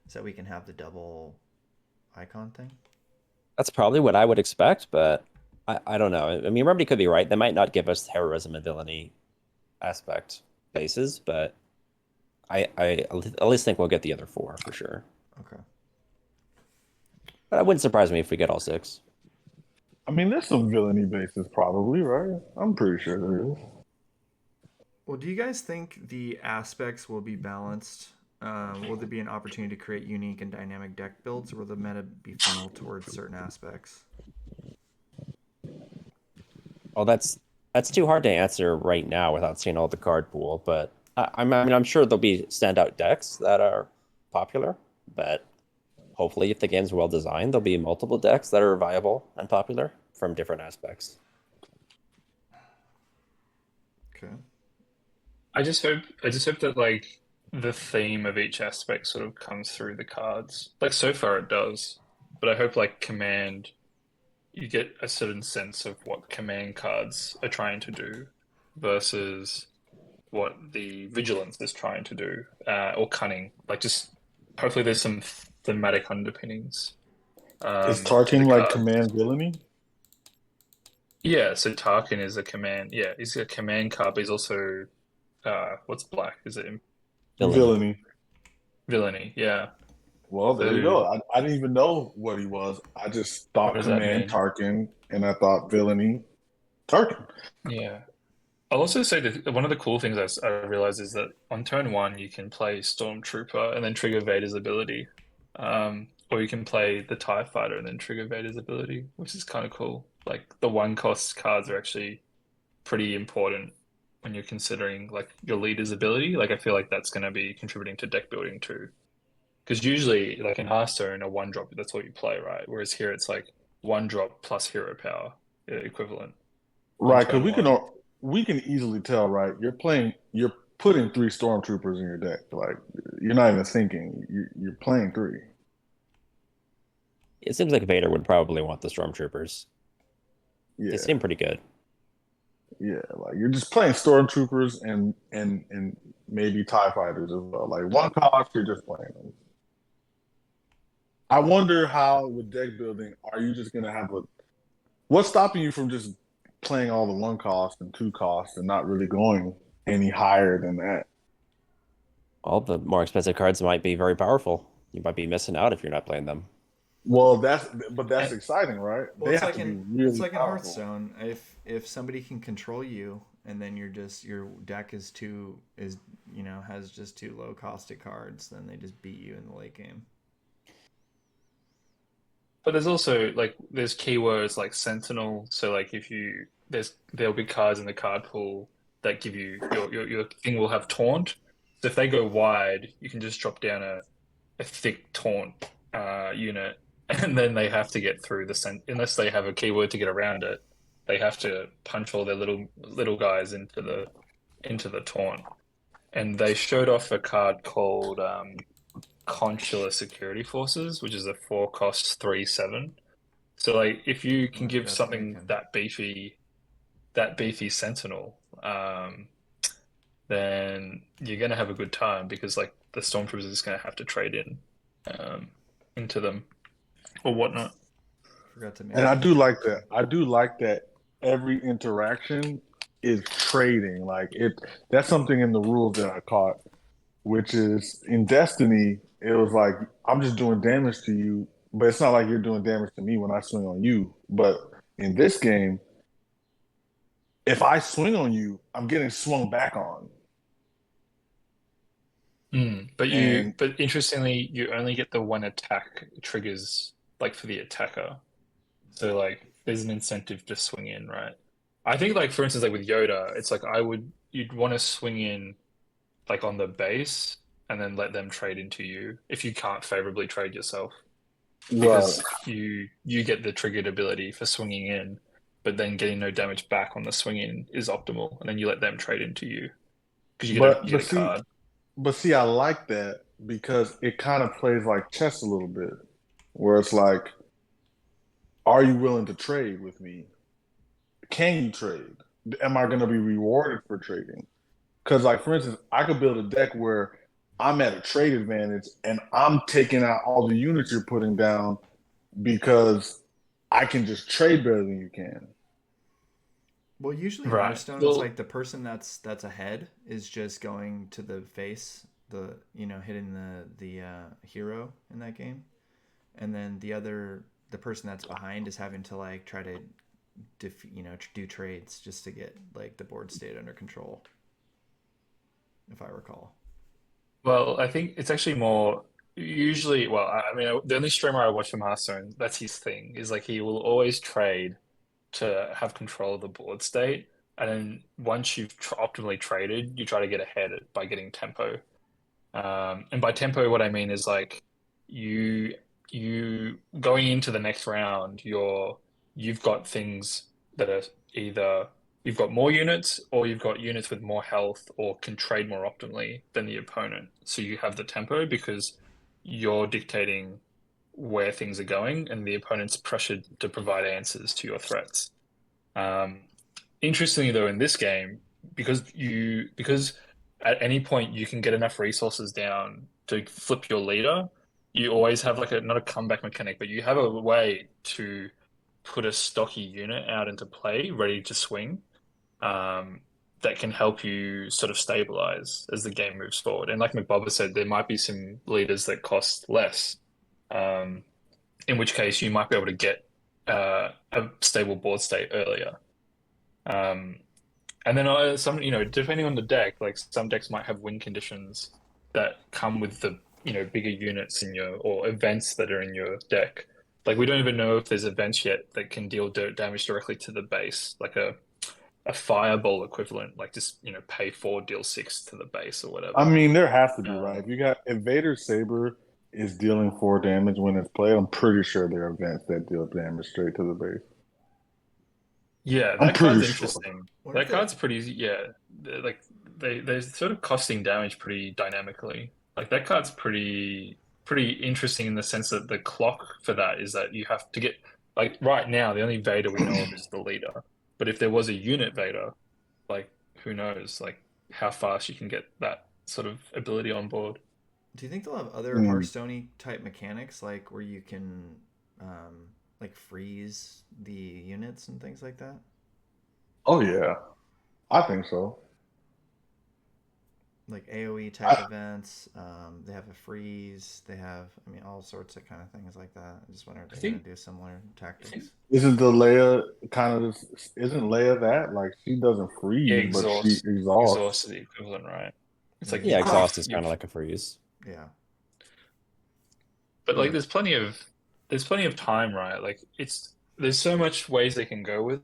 so we can have the double icon thing? That's probably what I would expect, but I don't know. I mean, Remedy could be right. They might not give us heroism and villainy aspect bases, but I at least think we'll get the other 4 for sure. Okay. But it wouldn't surprise me if we get all 6. I mean, there's some villainy bases probably, right? I'm pretty sure there is. Well, do you guys think the aspects will be balanced? Will there be an opportunity to create unique and dynamic deck builds, or will the meta be funneled towards certain aspects? Well, that's too hard to answer right now without seeing all the card pool. But I mean, I'm sure there'll be standout decks that are popular. But hopefully, if the game's well designed, there'll be multiple decks that are viable and popular from different aspects. Okay. I just hope that like the theme of each aspect sort of comes through the cards. Like so far it does, but I hope like command, you get a certain sense of what command cards are trying to do versus what the vigilance is trying to do, or cunning. Like just hopefully there's some thematic underpinnings Is to the Tarkin like cards. command villainy? Yeah, so Tarkin is a command. Yeah, he's a command card, but he's also what's black? Is it Villainy. villainy? Yeah. Well, there you So go. I didn't even know what he was. I just what thought does that command mean? Tarkin, and I thought villainy Tarkin. Yeah. I'll also say that one of the cool things I realized is that on turn one you can play Stormtrooper and then trigger Vader's ability, or you can play the TIE Fighter and then trigger Vader's ability, which is kind of cool. Like the one cost cards are actually pretty important when you're considering like your leader's ability. Like I feel like that's going to be contributing to deck building too. Because usually, like in Hearthstone, a one drop, that's all you play, right? Whereas here it's like one drop plus hero power equivalent on Right, because turn one. we can easily tell, right? You're putting three stormtroopers in your deck. Like you're not even thinking. You're playing three. It seems like Vader would probably want the stormtroopers. They Yeah, seem pretty good. yeah. Like you're just playing stormtroopers and maybe TIE fighters as well. Like one cost, you're just playing them. I wonder how with deck building, are you just gonna have a what's stopping you from just playing all the one cost and two cost and not really going any higher than that? All the more expensive cards might be very powerful. You might be missing out if you're not playing them. Well, that's And exciting, right? Well, They have to be it's really like in powerful. Hearthstone. If somebody can control you, and then your deck is has just too low costed cards, then they just beat you in the late game. but there's also like there's keywords like Sentinel. So like if you there'll be cards in the card pool that give you your thing will have taunt. So if they go wide, you can just drop down a thick taunt unit, and then they have to get through the unless they have a keyword to get around it. They have to punch all their little guys into the taunt. And they showed off a card called Consular Security Forces, which is a 4 cost 3/7. So like if you can What give that's something making? that beefy Sentinel, then you're gonna have a good time because like the Stormtroopers are just gonna have to trade um, into them or whatnot. Forgot to And make I that. do like that. I do like that every interaction is trading. Like it that's something in the rules that I caught, which is in Destiny, it was like I'm just doing damage to you, but it's not like you're doing damage to me when I swing on you. But in this game, if I swing on you, I'm getting swung back on. And But interestingly, you only get the one attack triggers like for the attacker. So like there's an incentive to swing in, right? I think like for instance like with Yoda, it's like you'd want to swing in like on the base and then let them trade into you if you can't favorably trade yourself right. because you get the triggered ability for swinging in, but then getting no damage back on the swing in is optimal, and then you let them trade into you because But you but get a see card. but see I like that because it kind of plays like chess a little bit, where it's like, are you willing to trade with me? Can you trade? Am I going to be rewarded for trading? Because, like, for instance, I could build a deck where I'm at a trade advantage and I'm taking out all the units you're putting down because I can just trade better than you can. Well, usually in Right. Hearthstone, it's Well, like the person that's ahead is just going to the face, hitting the hero in that game, and then the person that's behind is having to like try to do trades just to get like the board state under control, if I recall. I think it's actually more usually. Well, I mean, the only streamer I watch from Hearthstone, that's his thing, is like he will always trade to have control of the board state, and then once you've optimally traded, you try to get ahead by getting tempo. And by tempo, what I mean is like you you going into the next round, you've got things that are either you've got more units or you've got units with more health or can trade more optimally than the opponent. So you have the tempo because you're dictating where things are going, and the opponent's pressured to provide answers to your threats. Um, Interestingly, though, in this game, because at any point you can get enough resources down to flip your leader, you always have like a not a comeback mechanic, but you have a way to put a stocky unit out into play, ready to swing, um, that can help you sort of stabilize as the game moves forward. And like Mcbober said, there might be some leaders that cost less, um, in which case you might be able to get a stable board state earlier. Um, And then some, depending on the deck, like some decks might have win conditions that come with the, bigger units in your or events that are in your deck. Like we don't even know if there's events yet that can deal damage directly to the base, like a fireball equivalent, like just, pay 4, deal 6 to the base or I whatever. mean, there has to be, right? Um, If you got Invader Saber is dealing 4 damage when it's played, I'm pretty sure there are events that deal damage straight to the base. yeah, I'm that pretty card's sure. interesting. What if That they? card's pretty, yeah, like they're sort of costing damage pretty dynamically. Like that card's pretty interesting in the sense that the clock for that is that you have to get like right now the only Vader we know of is the leader. But if there was a unit Vader, like who knows, like how fast you can get that sort of ability on board. Do you think they'll have other Mm. Hearthstone type mechanics, like where you can, like freeze the units and things like that? Oh yeah, I think so. Like AOE type I, events. They have a freeze. They have, I mean, all sorts of kind of things like that. I just wonder if I they're gonna think, do similar I think tactics. isn't the Leia kind of this? Isn't Leia that like she doesn't yeah, freeze, but she exhausts? exhaust is the equivalent, right? It's like Mm, Yeah, exhaust is kind you've of like a freeze. yeah. but like Yeah. there's plenty of time, right? Like there's so much ways they can go with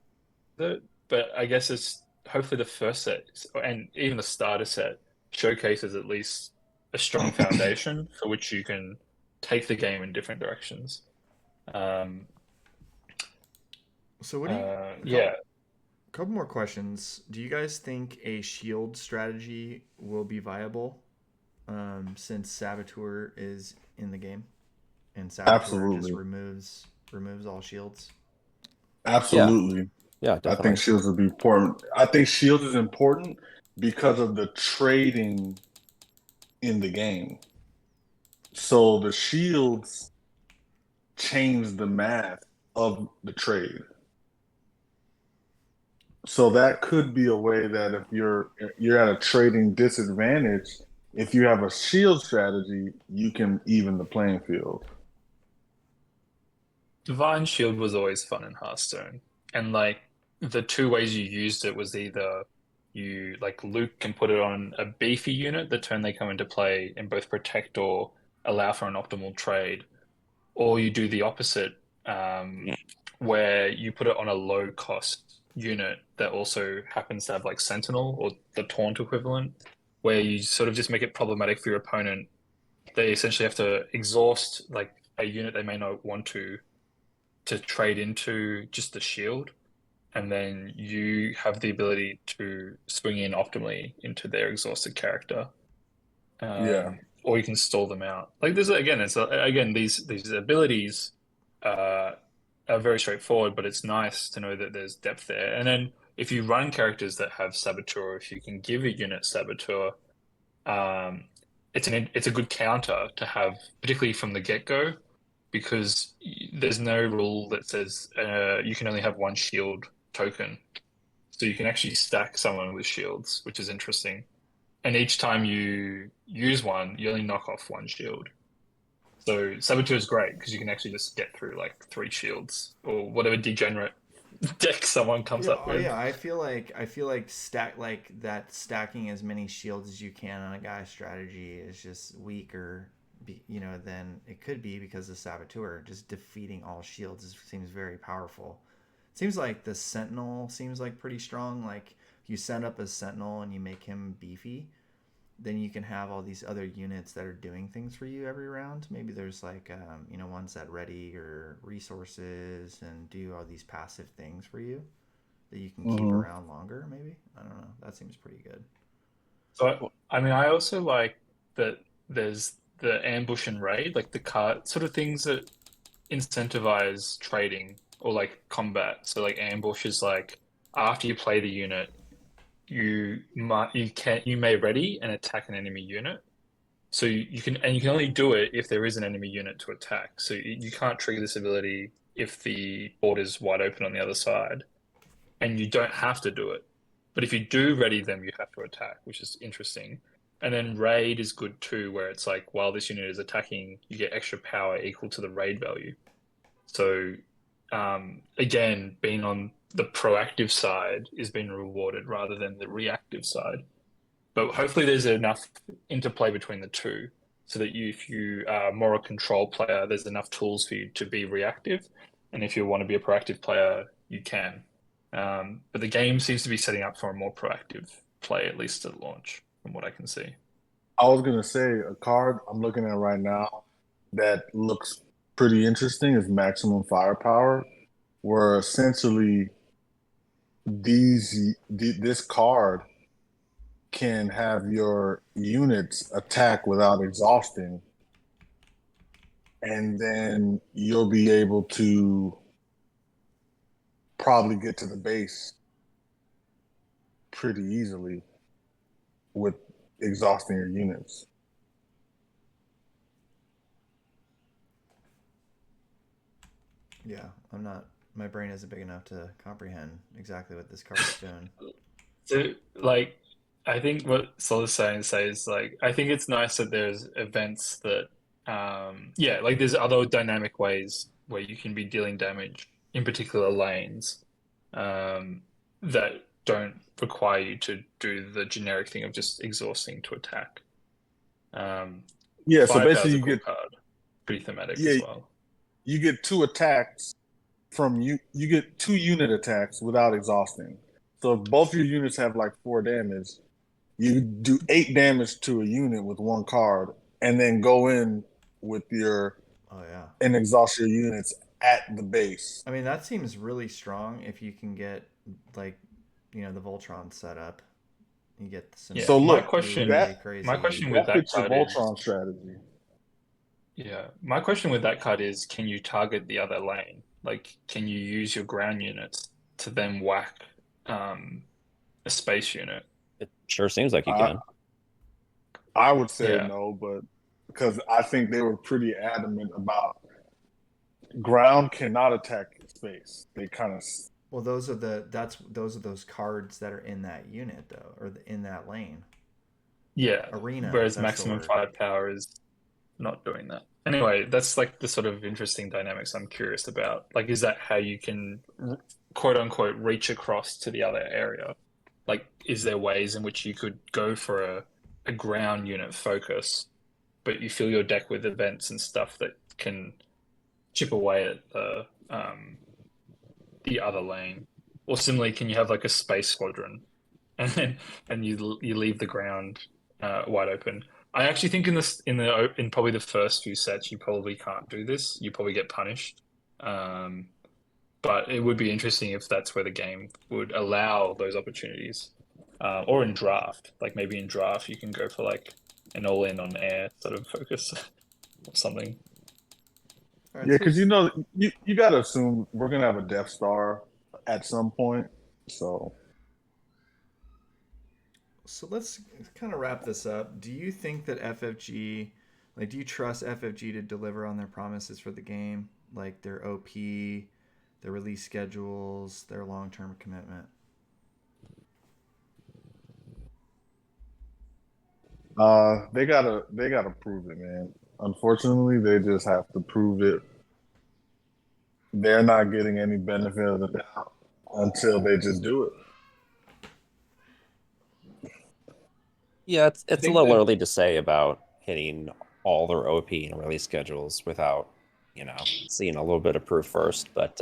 it, but I guess it's hopefully the first set and even the starter set showcases at least a strong foundation for which you can take the game in different directions. Um, So what do you? A yeah, couple more questions. Do you guys think a shield strategy will be viable, since Saboteur is in the game, and Saboteur just Absolutely, removes all shields? Yeah, absolutely. yeah, I think definitely. shields would be important. I think shields is important because of the trading in the game. So the shields change the math of the trade. So that could be a way that if you're at a trading disadvantage, if you have a shield strategy, you can even the playing field. Divine Shield was always fun in Hearthstone, and like the two ways you used it was either you like Luke can put it on a beefy unit the turn they come into play and both protect or allow for an optimal trade, or you do the opposite, where you put it on a low cost unit that also happens to have like Sentinel or the Taunt equivalent, where you sort of just make it problematic for your opponent. They essentially have to exhaust like a unit they may not want to trade into just the shield, and then you have the ability to swing in optimally into their exhausted character, Yeah, or you can stall them out. Like there's again, it's again these abilities uh, are very straightforward, but it's nice to know that there's depth there. And then if you run characters that have saboteur, if you can give a unit saboteur, um, it's a good counter to have, particularly from the get go, because there's no rule that says you can only have one shield token. So you can actually stack someone with shields, which is interesting. And each time you use one, you only knock off one shield. So Saboteur is great because you can actually just get through like 3 shields or whatever degenerate deck someone comes Yeah, up oh with. yeah. I feel like stacking as many shields as you can on a guy's strategy is just weaker, than it could be because of Saboteur. Just defeating all shields seems very powerful. It seems like the Sentinel seems like pretty strong. Like you set up a Sentinel and you make him beefy, then you can have all these other units that are doing things for you every round. Maybe there's like ones that ready or resources and do all these passive things for you that you can keep hmm around longer. Maybe, I don't know. That seems pretty good. So I mean, I also like that there's the ambush and raid, like the card sort of things that incentivize trading or like combat. So like ambush is like after you play the unit, you may ready and attack an enemy unit. So you can only do it if there is an enemy unit to attack. So you can't trigger this ability if the board is wide open on the other side, and you don't have to do it. But if you do ready them, you have to attack, which is interesting. And then raid is good too, where it's like while this unit is attacking, you get extra power equal to the raid value. So again, being on the proactive side is being rewarded rather than the reactive side. But hopefully there's enough interplay between the two so that if you are more a control player, there's enough tools for you to be reactive. And if you want to be a proactive player, you can. But the game seems to be setting up for a more proactive play, at least at launch, from what I can see. I was gonna say a card I'm looking at right now that looks pretty interesting is Maximum Firepower, where essentially this card can have your units attack without exhausting, and then you'll be able to probably get to the base pretty easily with exhausting your units. Yeah, I'm not. My brain isn't big enough to comprehend exactly what this card is doing. So, like, I think what Sol is saying says, like, I think it's nice that there's events that, yeah, like there's other dynamic ways where you can be dealing damage in particular lanes, that don't require you to do the generic thing of just exhausting to attack. Yeah, so Firepower is basically a cool card, pretty thematic as well. you get two attacks from you get 2 unit attacks without exhausting. So if both your units have like 4 damage, you do 8 damage to a unit with one card, and then go in with your Oh yeah. and exhaust your units at the base. I mean, that seems really strong if you can get like, the Voltron set up. You get some Yeah, So my look, question, really crazy. my question with that that fits your card is, Voltron strategy. yeah, my question with that card is, can you target the other lane? Like, can you use your ground units to then whack a space unit? It sure seems like you I, can. I would say Yeah. no, but because I think they were pretty adamant about ground cannot attack space. They kind of Well, those are those cards that are in that unit though, or in that lane. Yeah. Arena. Whereas That's the maximum word. firepower is not doing that. Anyway, that's like the sort of interesting dynamics I'm curious about. Like, is that how you can quote unquote reach across to the other area? Like, is there ways in which you could go for a ground unit focus, but you fill your deck with events and stuff that can chip away at the other lane? Or similarly, can you have like a space squadron and you leave the ground wide open? I actually think in probably the first few sets you probably can't do this. You probably get punished. But it would be interesting if that's where the game would allow those opportunities. Or in draft, like maybe in draft you can go for like an all-in on air sort of focus or something. All right, yeah, so because you got to assume we're gonna have a Death Star at some point. So let's kind of wrap this up. Do you think that FFG, like, do you trust FFG to deliver on their promises for the game, like their OP, their release schedules, their long-term commitment? they gotta prove it, man. Unfortunately, they just have to prove it. They're not getting any benefit of the doubt until they just do it. Yeah, it's I a think little that early to say about hitting all their OP and release schedules without, seeing a little bit of proof first. But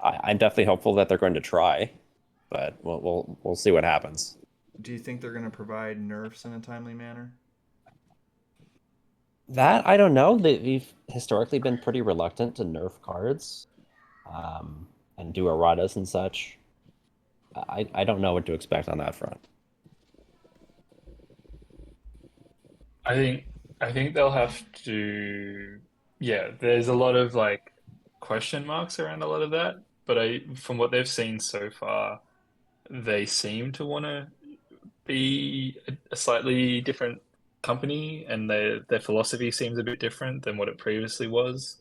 I'm definitely hopeful that they're going to try. But we'll see what happens. Do you think they're going to provide nerfs in a timely manner? That I don't know. We've historically been pretty reluctant to nerf cards, and do erratas and such. I don't know what to expect on that front. I think I think they'll have to, yeah, there's a lot of like question marks around a lot of that, but from what they've seen so far, they seem to want to be a slightly different company, and their philosophy seems a bit different than what it previously was.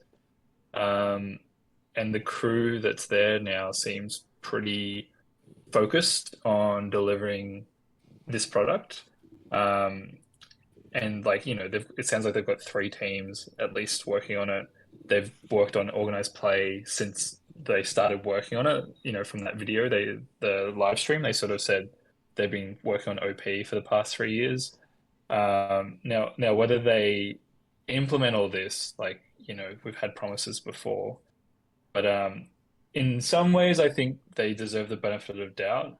Um, and the crew that's there now seems pretty focused on delivering this product. Um, and like, it sounds like they've got 3 teams at least working on it. They've worked on organized play since they started working on it. From that video, the live stream, they sort of said they've been working on OP for the past 3 years. Now whether they implement all this, like we've had promises before, but in some ways, I think they deserve the benefit of doubt.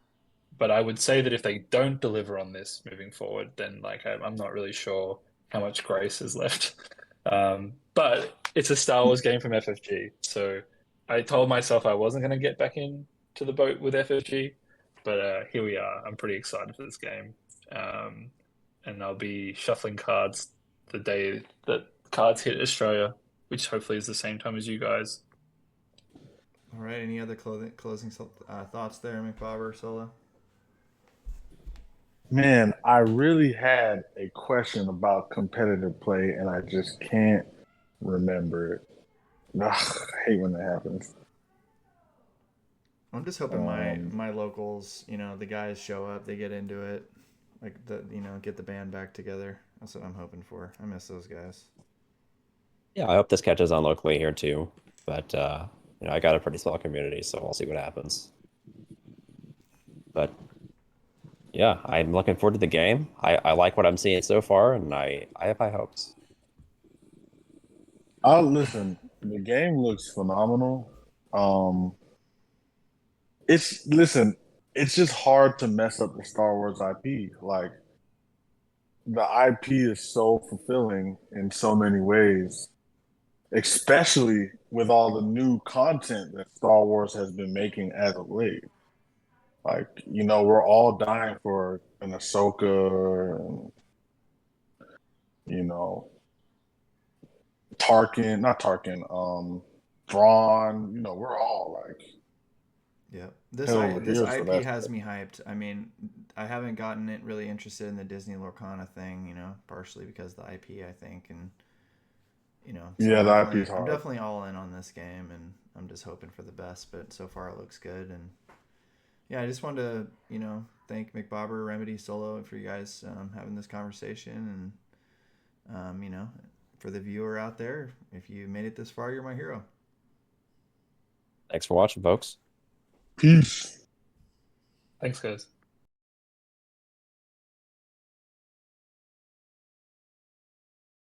But I would say that if they don't deliver on this moving forward, then like I'm not really sure how much grace is left. But it's a Star Wars game from FFG, so I told myself I wasn't going to get back into the boat with FFG, but here we are. I'm pretty excited for this game, and I'll be shuffling cards the day that cards hit Australia, which hopefully is the same time as you guys. All right. Any other closing thoughts there, Mcbober, Solo? Man, I really had a question about competitive play, and I just can't remember it. Ugh, I hate when that happens. I'm just hoping my Um, my locals, the guys show up, they get into it, like get the band back together. That's what I'm hoping for. I miss those guys. Yeah, I hope this catches on locally here too. But I got a pretty small community, so we'll see what happens. But yeah, I'm looking forward to the game. I like what I'm seeing so far, and I have high hopes. I'll listen. The game looks phenomenal. Um, listen. It's just hard to mess up the Star Wars IP. Like the IP is so fulfilling in so many ways, especially with all the new content that Star Wars has been making as of late. Like, we're all dying for an Ahsoka and, you know, Tarkin, not Tarkin, Thrawn, we're all like Yeah, head over this heels for IP that has stuff. me hyped. I mean, I haven't gotten it really interested in the Disney Lorcana thing, partially because of the IP, I think, and so Yeah, the IP is I'm hard. definitely all in on this game, and I'm just hoping for the best. But so far, it looks good, and yeah, I just wanted to thank McBobber, Remedy, Solo for you guys having this conversation, and for the viewer out there, if you made it this far, you're my hero. Thanks for watching, folks. Peace. Thanks, guys.